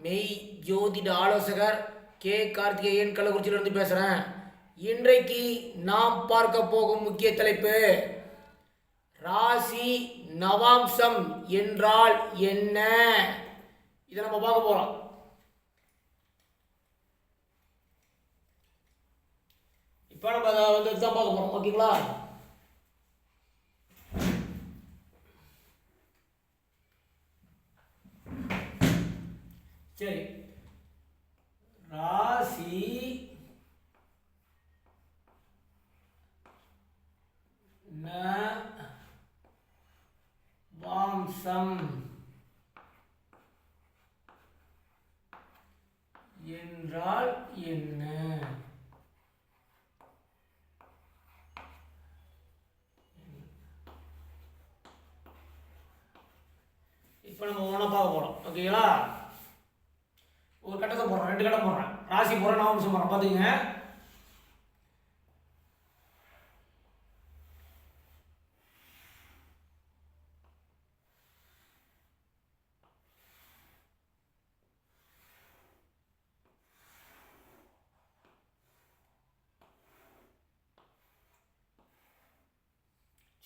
மெய் ஜோதிட ஆலோசகர் கே கார்த்திகேயன் கள்ளக்குறிச்சியிலிருந்து பேசுகிறேன். இன்றைக்கு நாம் பார்க்க போகும் முக்கிய தலைப்பு ராசி நவாம்சம் என்றால் என்ன? இதை நம்ம பார்க்க போகிறோம். இப்போ நம்ம அதை தான் பார்க்க போகிறோம். ஓகேங்களா? சரி, ராசி நவாம்சம் என்றால் என்ன? இப்போ நம்ம ஒன்றா பார்க்க போகிறோம். ஓகேங்களா? ஒரு கட்டத்தை போடுறேன், 2 கட்டம் போடுறேன், ராசி போடுறேன், நவாம்சம் போடுறேன். பார்த்துங்க.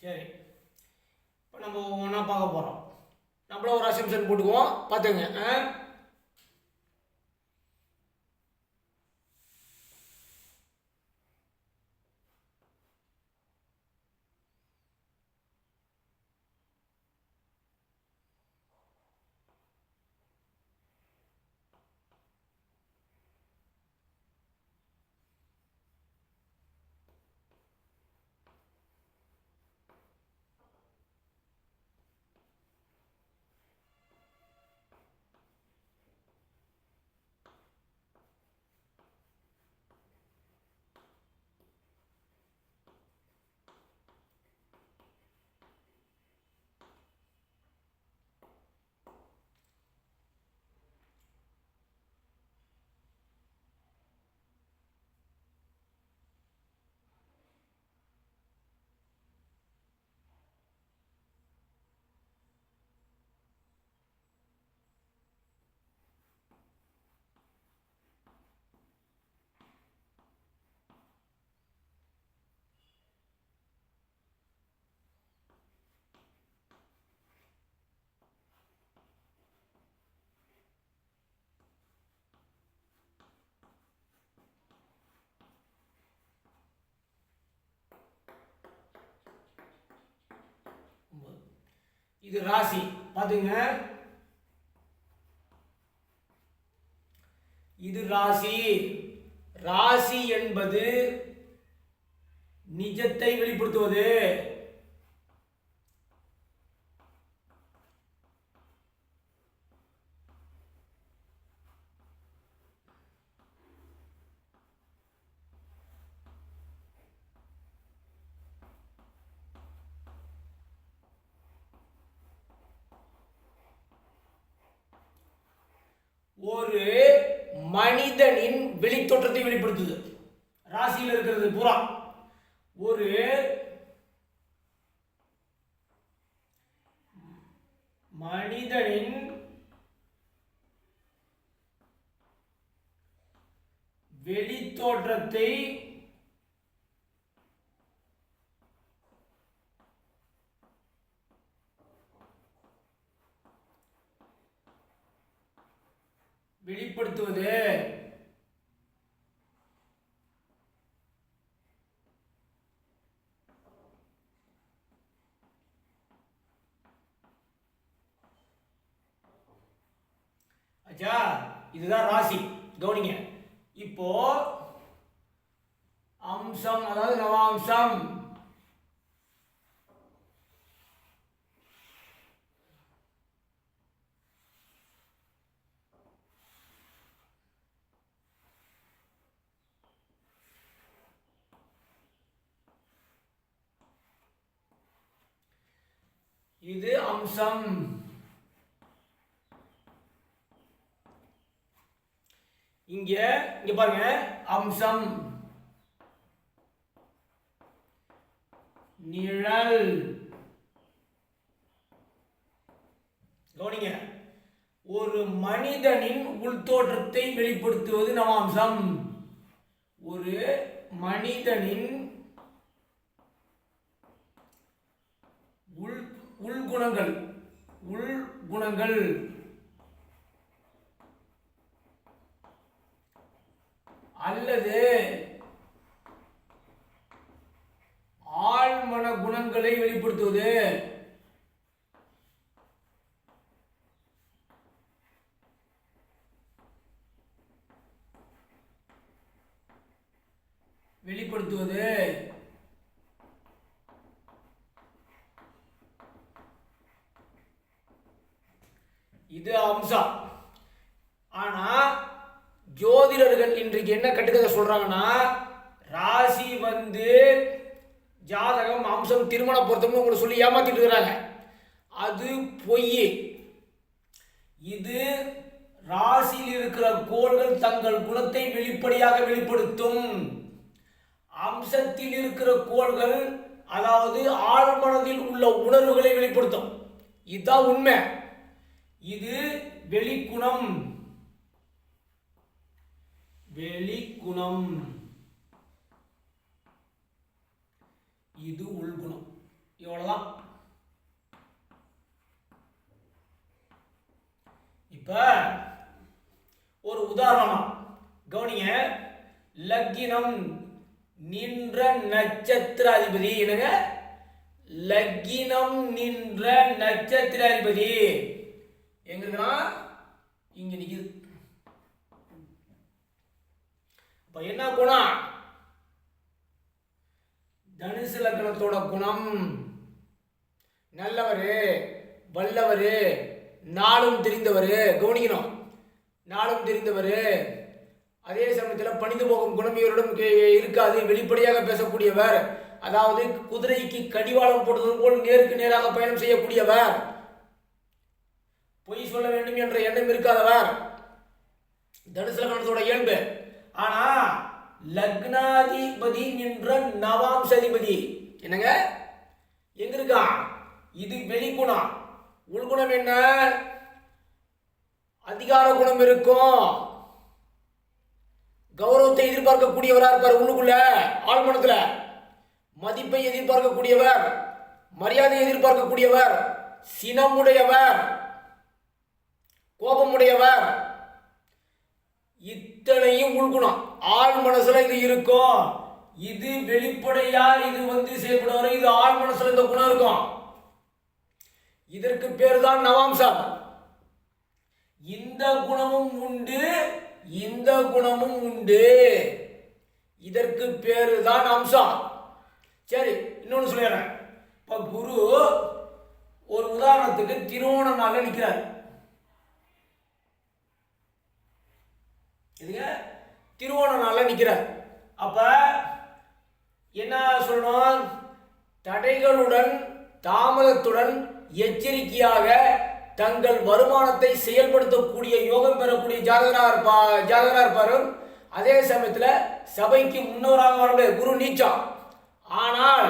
சரி, இப்போ நம்ம ஒன்றா பார்க்க போகிறோம். நம்மள ஒரு அசம்ஷன் போட்டுக்குவோம். பார்த்துங்க. இது ராசி. பாத்துங்க, இது ராசி. ராசி என்பது நிஜத்தை வெளிப்படுத்துவது. ஒரு மனிதனின் வெளித்தோற்றத்தை வெளிப்படுத்துது. ராசியில் இருக்கிறது பூரா ஒரு மனிதனின் வெளித்தோற்றத்தை வெளிப்படுத்துவது. அச்சா, இதுதான் ராசி. கவனிங்க. இப்போ அம்சம், அதாவது நவாம்சம். இது அம்சம். இங்க பாருங்க, அம்சம், நிழல். கவனிங்க, ஒரு மனிதனின் உள்தோற்றத்தை வெளிப்படுத்துவது நவாம்சம். ஒரு மனிதனின் உள்குணங்கள் அல்லது ஆழ்மன குணங்களை வெளிப்படுத்துவது. இது அம்சம். ஆனா ஜோதிடர்கள் இன்றைக்கு என்ன கட்டுக்கதை சொல்றாங்கன்னா, ராசி ஜாதகம் அம்சம் திருமண பொருத்தம்னு உங்களுக்கு சொல்லி ஏமாத்திட்டு இருக்கிறாங்க. அது பொய். இது ராசியில் இருக்கிற கோள்கள் தங்கள் குணத்தை வெளிப்படையாக வெளிப்படுத்தும். அம்சத்தில் இருக்கிற கோள்கள் அதாவது ஆழ்மனதில் உள்ள உணர்வுகளை வெளிப்படுத்தும். இதுதான் உண்மை. இது வெளிக்குணம். இது உள்குணம். இவ்வளவுதான். இப்ப ஒரு உதாரணம் கவனிங்க. லக்கினம் நின்ற நட்சத்திர அதிபதி. என்னங்க? லக்கினம் நின்ற நட்சத்திர அதிபதி எங்க இருக்குன்னா இங்க நிக்குது. அப்ப என்ன குணம்? தனுசு லக்னத்தோட குணம் நல்லவரு, வல்லவரு, நாளும் தெரிந்தவர். கவனிக்கணும். நாளும் தெரிந்தவர். அதே சமயத்தில் பணிந்து போகும் குணம் இவரிடம் இருக்காது. வெளிப்படையாக பேசக்கூடியவர். அதாவது குதிரைக்கு கடிவாளம் போடுவது போல் நேருக்கு நேராக பயணம் செய்யக்கூடியவர். பொய் சொல்ல வேண்டும் என்ற எண்ணம் இருக்காதவர். தனுசு லக்னத்தோட இயல்பு. ஆனா லக்னாதிபதி என்ற நவாம்சதிபதி என்னங்க எங்க இருக்கா? இது வெளிக்குணம். உள்குணம் என்ன? அதிகார குணம் இருக்கும். கௌரவத்தை எதிர்பார்க்கக்கூடியவரா இருப்பார். உள்ளுக்குள்ள ஆழ்மனத்துல மதிப்பை எதிர்பார்க்கக்கூடியவர், மரியாதையை எதிர்பார்க்கக்கூடியவர், சினமுடையவர், கோபமுடையவர். இத்தனையும் உள்குணம். ஆழ் மனசுல இது இருக்கும். இது வெளிப்படையா இது செயல்படுவார். இது ஆழ் மனசுல இந்த குணம் இருக்கும். இதற்கு பேர் தான் நவாம்சம். இந்த குணமும் உண்டு, இந்த குணமும் உண்டு. இதற்கு பேரு தான் அம்சம். சரி, இன்னொன்னு சொல்லிடுறேன். இப்ப குரு ஒரு உதாரணத்துக்கு திருவோண நாள்ல நிற்கிறார். இதுங்க திருவோண நாள்ல நிற்கிறார். அப்ப என்ன சொல்லணும்? தடைகளுடன் தாமதத்துடன் எச்சரிக்கையாக தங்கள் வருமானத்தை செயல்படுத்தக்கூடிய யோகம் பெறக்கூடிய ஜாதகரா இருப்பார். அதே சமயத்தில் சபைக்கு முன்னோராக வரக்கூடிய குரு நீச்சம். ஆனால்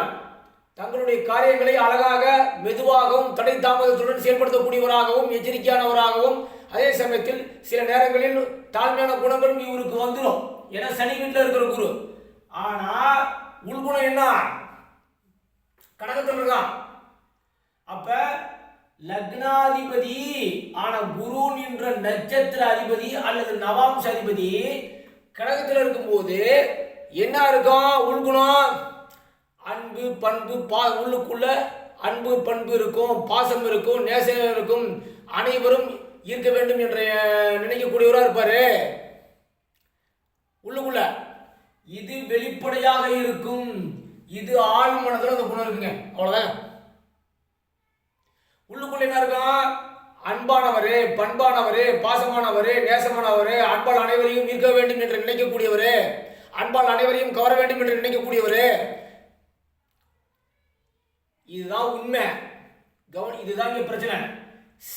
தங்களுடைய காரியங்களை அழகாக மெதுவாகவும் தடை தாமதத்துடன் செயல்படுத்தக்கூடியவராகவும் எச்சரிக்கையானவராகவும், அதே சமயத்தில் சில நேரங்களில் தாழ்மையான குணங்களும் இவருக்கு வந்துடும். ஏன்னா சனி வீட்டில் இருக்கிற குரு. ஆனா உள்குணம் என்ன? கடகத்தில் இருக்கான். அப்ப லக்னாதிபதி ஆன குரு என்ற நட்சத்திர அதிபதி அல்லது நவாம்ச அதிபதி கடகத்தில் இருக்கும்போது என்ன இருக்கும்? உள்குணம் அன்பு, பண்பு, உள்ளுக்குள்ள அன்பு, பண்பு இருக்கும், பாசம் இருக்கும், நேசம் இருக்கும், அனைவரும் இருக்க வேண்டும் என்று நினைக்கக்கூடியவராக இருப்பாரு உள்ளுக்குள்ள. இது வெளிப்படையாக இருக்கும். இது ஆழ் மனதில் அந்த குணம் இருக்குங்க. அவ்வளவுதான். உள்ளுக்குள்ள என்ன இருக்கும்? அன்பானவர், பண்பானவர், பாசமானவர், நேசமானவர், அன்பால் அனைவரையும் இருக்க வேண்டும் என்று நினைக்கக்கூடியவர், அன்பால் அனைவரையும் கவர வேண்டும் என்று நினைக்கக்கூடியவர். இதுதான் உண்மை. இதுதான் இங்க பிரச்சனை.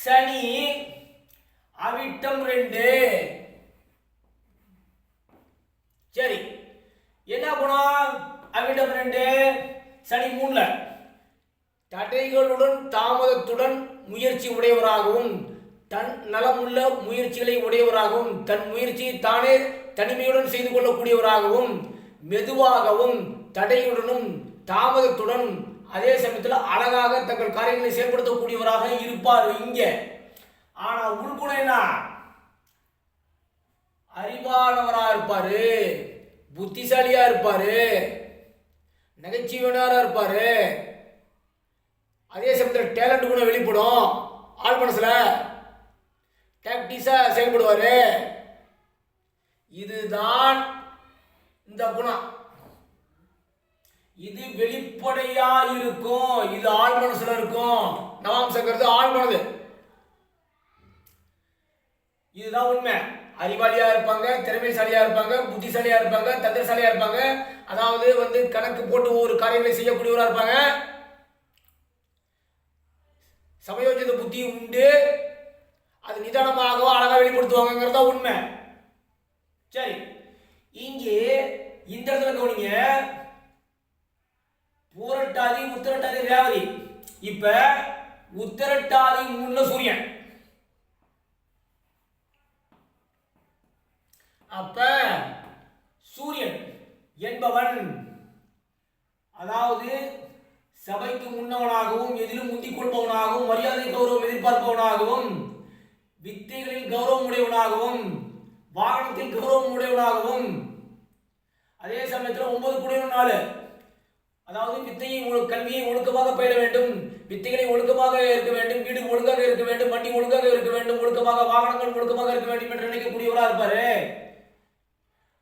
சனி அவிட்டம் 2. சரி, என்ன குணம்? அவிட்டம் 2, சனி 3. தடைகளுடன் தாமதத்துடன் முயற்சி உடையவராகவும் தன் நலமுள்ள முயற்சிகளை உடையவராகவும் தன் முயற்சியை தானே தனிமையுடன் செய்து கொள்ளக்கூடியவராகவும் மெதுவாகவும் தடையுடனும் தாமதத்துடன் அதே சமயத்தில் அழகாக தங்கள் காரியங்களை செயல்படுத்தக்கூடியவராக இருப்பார் இங்க. ஆனா உள்குணம் என்ன? அறிவானவரா இருப்பாரு, புத்திசாலியா இருப்பாரு, நகைச்சுவையானவரா இருப்பாரு. அதே சமயத்தில் டேலண்ட் குணம் வெளிப்படும். ஆள் மனசுல டாக்டிஸா செயல்படுவாரு. இதுதான் இந்த குணம். இது வெளிப்படையா இருக்கும். இது ஆள் மனசுல இருக்கும். நவாம்சங்கிறது ஆள் மனது. இதுதான் உண்மை. அறிவாளியா இருப்பாங்க, திறமைசாலியா இருப்பாங்க, புத்திசாலியா இருப்பாங்க, தந்திரசாலியா இருப்பாங்க. அதாவது கணக்கு போட்டு ஒவ்வொரு காரியங்களை செய்யக்கூடியவரா இருப்பாங்க. சமயோஜித புத்தி உண்டு. அது நிதானமாக அழகா வெளிப்படுத்துவாங்கிறதா உண்மை. சரி, இங்கே இந்த இடத்துல கவனிங்க. பூரட்டாதி, உத்திரட்டாதி, ரேவதி. இப்ப உத்திரட்டாதி மூணுல சூரியன். அப்ப சூரியன் என்பவன் அதாவது சபைக்கு முன்னவனாகவும் எதிலும் முந்திக் கொள்பவனாகவும் மரியாதை கௌரவம் எதிர்பார்ப்பவனாகவும் வித்தைகளில் கௌரவம் உடையவனாகவும் வாகனத்தில் கௌரவம் உடையவனாகவும் அதே சமயத்தில் 9 கூடிய 4 அதாவது வித்தையை கல்வியை ஒழுக்கமாக பயில வேண்டும், வித்தைகளை ஒழுக்கமாக இருக்க வேண்டும், வீடு ஒழுங்காக இருக்க வேண்டும், வண்டி ஒழுங்காக இருக்க வேண்டும், ஒழுக்கமாக வாகனங்கள் ஒழுக்கமாக இருக்க வேண்டும் என்று நினைக்கக்கூடியவரா இருப்பாரு.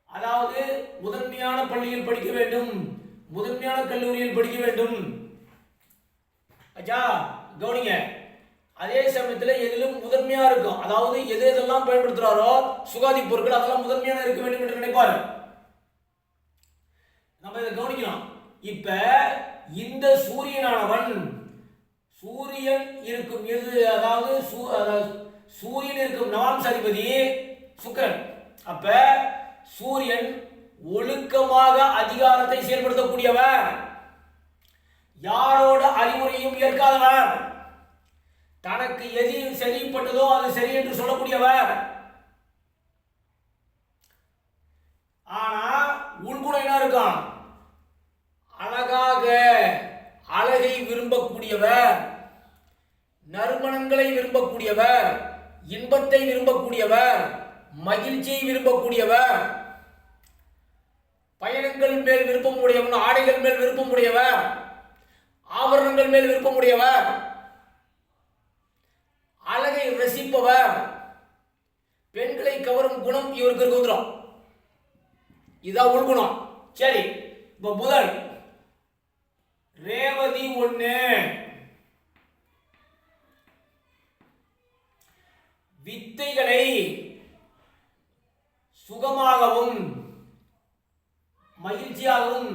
அதாவது முதன்மையான பள்ளியில் படிக்க வேண்டும், முதன்மையான கல்லூரியில் படிக்க வேண்டும். அச்சா கவனிங்க. அதே சமயத்தில் எதிலும் முதன்மையா இருக்கும். அதாவது எது எதெல்லாம் பயன்படுத்துறாரோ சுகாதி பொருட்கள் அதெல்லாம் முதன்மையான இருக்க வேண்டும் என்று நினைப்பாரு. நம்ம இதை கவனிக்கலாம். இப்ப இந்த சூரியனானவன் சூரியன் இருக்கும் எது அதாவது சூரியன் இருக்கும் நவாம்சாதிபதி சுக்கிரன். அப்ப சூரியன் ஒழுக்கமாக அதிகாரத்தை செயல்படுத்தக்கூடியவர், யாரோட அறிவுரையும் ஏற்காதவர், தனக்கு எது சரிப்பட்டதோ அது சரி என்று சொல்லக்கூடியவர். ஆனா உள்குணம் என்ன இருக்கும்? அழகாக அழகை விரும்பக்கூடியவர், நறுமணங்களை விரும்பக்கூடியவர், இன்பத்தை விரும்பக்கூடியவர், மகிழ்ச்சியை விரும்பக்கூடியவர், பயணங்கள் மேல் விருப்பம் உடையவர், ஆடைகள் மேல் விருப்பம் உடையவர், ஆபரணங்கள் மேல் விருப்பம் உடையவர், அழகை ரசிப்பவர், பெண்களை கவரும் குணம் இவருக்கு வந்துடும். இதுதான் உள்குணம். சரி, இப்ப புதன் ரேவதி 1 வித்தைகளை சுகமாகவும் மகிழ்ச்சியாகவும்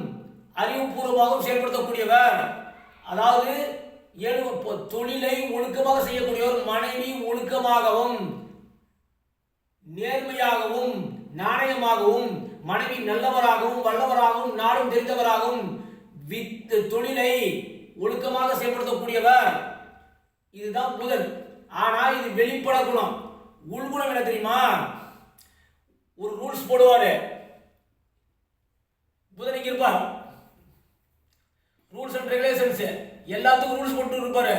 அறிவுபூர்வமாகவும் செயல்படுத்தக்கூடியவர். அதாவது தொழிலை ஒழுக்கமாக செய்யக்கூடியவர். மனைவி ஒழுக்கமாகவும் நேர்மையாகவும் நாணயமாகவும் மனைவி நல்லவராகவும் வல்லவராகவும் நாடும் தெரிந்தவராகவும் தொழிலை ஒழுக்கமாக செயல்படுத்தக்கூடியவர். இதுதான் புதன். ஆனா இது வெளிப்பட குணம். உள்குணம் என்ன தெரியுமா? ஒரு ரூல்ஸ் போடுவாரு. புதனுக்கு இருப்பார் ரூல்ஸ் அண்ட் ரெகுலேஷன்ஸ். எல்லாத்துக்கும் ரூல்ஸ் போட்டு இருப்பாரு.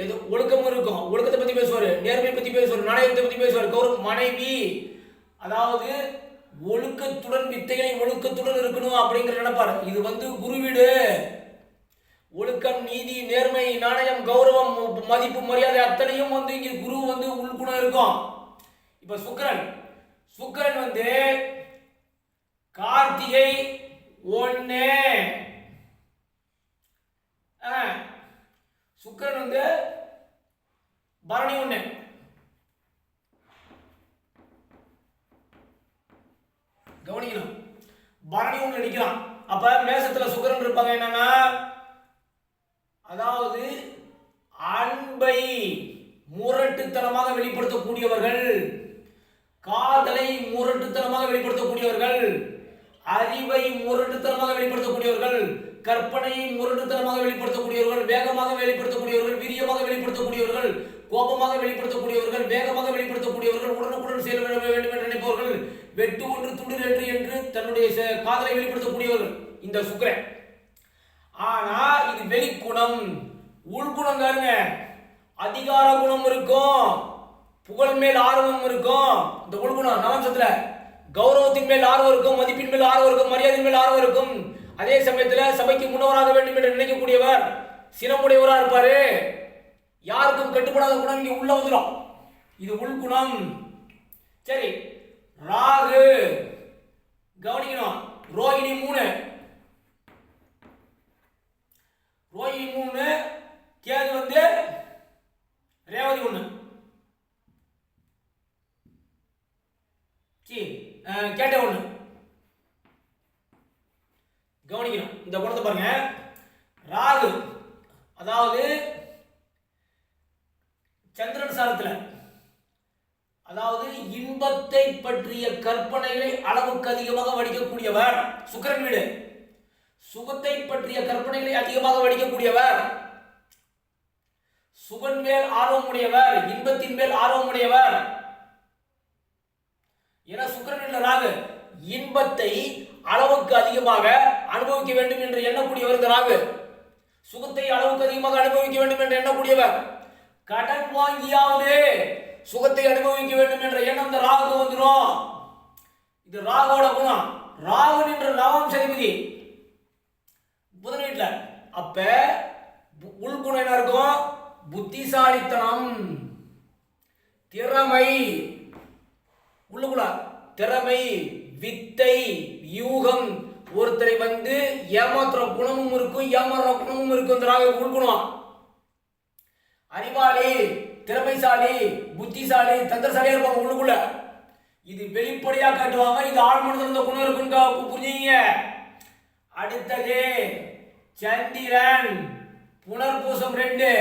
எது ஒழுக்கம் இருக்கும், ஒழுக்கத்தை பத்தி பேசுவாரு, நேர்மையை பத்தி பேசுவாரு, நாணயத்தை பத்தி பேசுவாரு. கௌரவம் மனைவி அதாவது ஒழுக்கத்துடன் வித்தைகளை ஒழுக்கத்துடன் இருக்கணும் அப்படிங்கிற நினைப்பாரு. இது குரு வீடு. ஒழுக்கம், நீதி, நேர்மை, நாணயம், கௌரவம், மதிப்பு, மரியாதை அத்தனையும் இங்க குரு உள்குணம் இருக்கும். இப்ப சுக்கிரன் கார்த்திகை 1 சுக்கிரன் பரணி 1 கவனிக்கணும். பரணி 1 அடிக்கலாம். அப்ப மேசத்துல சுக்கிரன் இருப்பாங்க. என்னன்னா அதாவது அன்பை முரட்டுத்தனமாக வெளிப்படுத்தக்கூடியவர்கள், காதலை முரட்டுத்தனமாக வெளிப்படுத்தக்கூடியவர்கள், அறிவை முரட்டுத்தனமாக வெளிப்படுத்தக்கூடியவர்கள், கற்பனையை முரட்டுத்தனமாக வெளிப்படுத்தக்கூடியவர்கள், வேகமாக வெளிப்படுத்தக்கூடியவர்கள், வீரியமாக வெளிப்படுத்தக்கூடியவர்கள், கோபமாக வெளிப்படுத்தக்கூடியவர்கள், வேகமாக வெளிப்படுத்தக்கூடியவர்கள், உடனுக்குடன் செயல் வேண்டும் என்று நினைப்பவர்கள், வெட்டு ஒன்று துண்டு ரெண்டு என்று தன்னுடைய காதலை வெளிப்படுத்தக்கூடியவர்கள் இந்த சுக்கிரன். ஆனா இது வெளிக்குணம். உள்குணம் பாருங்க, அதிகார குணம் இருக்கும், புகழ் மேல் ஆர்வம் இருக்கும். இந்த உள்குணம் நவம்சத்துல கௌரவத்தின் மேல் ஆர்வம் இருக்கும், மதிப்பின் மேல் ஆர்வம் இருக்கும், மரியாதையின் மேல் ஆர்வம் இருக்கும். அதே சமயத்துல சபைக்கு முன்னவராக வேண்டும் என்று நினைக்கக்கூடியவர், சினமுடையவரா இருப்பாரு, யாருக்கும் கட்டுப்படாத குணம் இங்க உள்ள வந்துடும். இது உள்குணம். சரி, ராகு கவனிக்கணும். ரோகிணி 3, ரோகிணி 3, கேது வந்து ரேவதி 1, கேட்ட 1. கவனிக்கணும் இந்த குணத்தை பாருங்க. ராகு அதாவது சந்திரன் சாரத்துல, அதாவது இன்பத்தை பற்றிய கற்பனைகளை அளவுக்கு அதிகமாக வடிக்கக்கூடியவர். சுக்கிரன் வீடு சுகத்தை பற்றிய கற்பனைகளை அதிகமாக வடிக்கக்கூடியவர், சுகன் மேல் ஆர்வம் உடையவர், இன்பத்தின் மேல் ஆர்வம் உடையவர். ஏன்னா சுக்கிரன் ராகு இன்பத்தை அளவுக்கு அதிகமாக அனுபவிக்க வேண்டும் என்று எண்ணக்கூடியவர் இந்த ராகு. சுகத்தை அளவுக்கு அதிகமாக அனுபவிக்க வேண்டும் என்று எண்ணக்கூடியவர். கடன் வாங்கியாவது சுகத்தை அனுபவிக்க வேண்டும் என்ற எண்ணம் இந்த ராகு வந்துடும். இது ராகுவோட குணம். ராகு என்ற நவம் சதிபதி புதன் வீட்டுல. அப்ப உள்குணம் என்ன இருக்கும்? புத்திசாலித்தனம், திறமை, உள்ளுக்குள்ள திறமை, வித்தை, யூகம். ஒருத்தரை வந்து ஏமாத்துற குணமும் இருக்கும், ஏமாறுற குணமும் இருக்கும். இந்த ராகு உள்குணம். அறிவாளி, திறமைசாலி, புத்திசாலி, தந்திரசாலியா இருப்பாங்க உள்ளுக்குள்ள. இது வெளிப்படையா காட்டுவாங்க. இது ஆள் மனதில் குணம் இருக்குன்னு புரிஞ்சுங்க. அடுத்தது சந்திரன் புனர்பூசம் 2,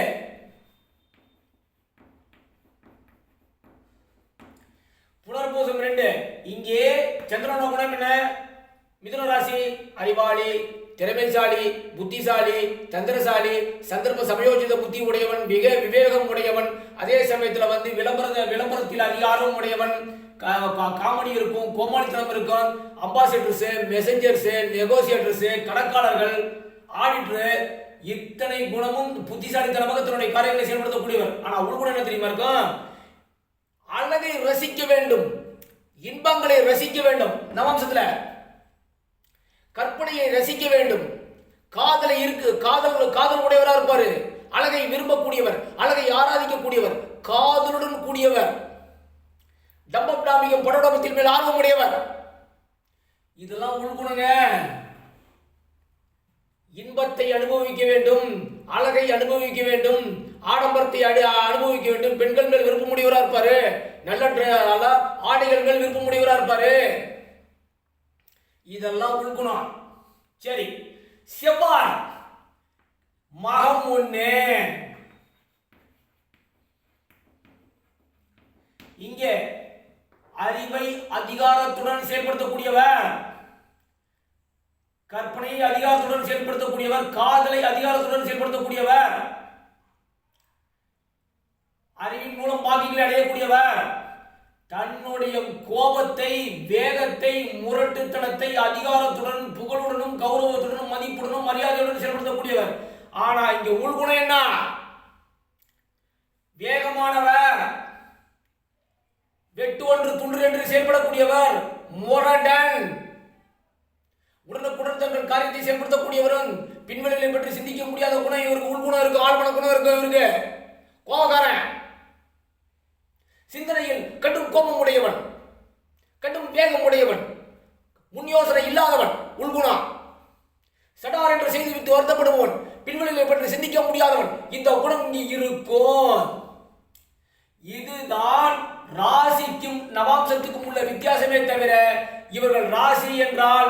புனர்பூசம் 2. இங்கே சந்திரனோட குணம் என்ன? மிதுன ராசி, அறிவாளி, திறமைசாலி, புத்திசாலி, தந்திரசாலி, சந்தர்ப்ப சமயோஜித புத்தி உடையவன், விவேகம் உடையவன். அதே சமயத்தில் வந்து விளம்பரத்தில் அதிகாரம் உடையவன். காமெடி இருக்கும், கோமாளித்தனம் இருக்கும். அம்பாசிடர்ஸ், மெசஞ்சர்ஸ், நெகோசியேட்டர்ஸ், கணக்காளர்கள், ஆடிட்டர், இத்தனை குணமும் புத்திசாலித்தனமாக தன்னுடைய காரியங்களை செயல்படுத்தக்கூடியவர். ஆனா உள்குணம் என்ன தெரியுமா இருக்கும்? அழகை ரசிக்க வேண்டும், இன்பங்களை ரசிக்க வேண்டும். நவம்சத்துல கற்பனையை ரசிக்க வேண்டும், காதலை இருக்கு, காதல் உடையவரா இருப்பாரு, அழகை விரும்பக்கூடியவர், அழகை ஆராதிக்கக்கூடியவர், காதலுடன் கூடியவர், டம்பம் டாமிகம் படோடமத்தின் மேல் ஆர்வம் உடையவர். இதெல்லாம் உள்குணங்க. இன்பத்தை அனுபவிக்க வேண்டும், அழகை அனுபவிக்க வேண்டும், ஆடம்பரத்தை அனுபவிக்க வேண்டும், பெண்கள் மேல் விருப்பமுடையவரா இருப்பாரு, நல்ல ஆடைகள் மேல் விருப்பமுடையவரா இருப்பாரு. இதெல்லாம் உள்குணம். சரி, செவ்வாய் மகம் 1. இங்கே அறிவை அதிகாரத்துடன் செயல்படுத்தக்கூடியவர், கற்பனையை அதிகாரத்துடன் செயல்படுத்தக்கூடியவர், காதலை அதிகாரத்துடன் செயல்படுத்தக்கூடியவர், அறிவின் மூலம் பாக்கியங்களை அடையக்கூடியவர், தன்னுடைய கோபத்தை, வேகத்தை, முரட்டுத்தனத்தை அதிகாரத்துடன், புகழுடனும், கௌரவத்துடனும், மதிப்புடனும், மரியாதையுடன் செயல்படுத்தக்கூடியவர். ஆனா இங்க உள்குணம் என்ன? வேகமானவர், வெட்டு ஒன்று துண்டு என்று செயல்படக்கூடியவர், முரடன், உடனுக்குடன் தங்கள் காரியத்தை செயல்படுத்தக்கூடியவரும், பின்வெளிகளை பற்றி சிந்திக்க முடியாத குணம் இவருக்கு உள்குணம் இருக்கு, ஆழ்மன குணம் இருக்கு. இவருக்கு கோபக்காரன், சிந்தனையில் கடும் கோபம் உடையவன், கடும் வேகம் உடையவன், முன் யோசனை இல்லாதவன், உள்குணம். சடார் என்று செய்து விட்டு வருத்தப்படுபவன், பின்வெளிகளை பற்றி சிந்திக்க முடியாதவன். இந்த குணம் இங்கே இருக்கும். இதுதான் ராசிக்கும் நவாம்சத்துக்கும் உள்ள வித்தியாசமே தவிர இவர்கள் ராசி என்றால்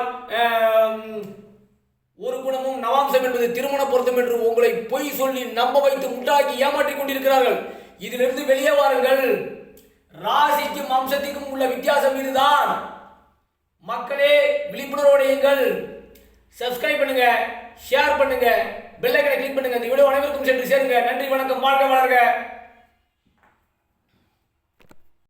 ஒரு குணமும் நவாம்சம் என்பது திருமண பொருத்தம் என்று உங்களை பொய் சொல்லி நம்ப வைத்து முட்டாக்கி ஏமாற்றிக் கொண்டிருக்கிறார்கள். இதிலிருந்து வெளியே வாருங்கள். ராசிக்கும் அம்சத்துக்கும் உள்ள வித்தியாசம் இதுதான். மக்களே விழிப்புணர்வடையுங்கள். சப்ஸ்கிரைப் பண்ணுங்க, ஷேர் பண்ணுங்க, பெல் ஐகானை கிளிக் பண்ணுங்க. இந்த வீடியோ அனைவருக்கும் சென்று சேருங்க. நன்றி, வணக்கம், வாழ்க வளர்க.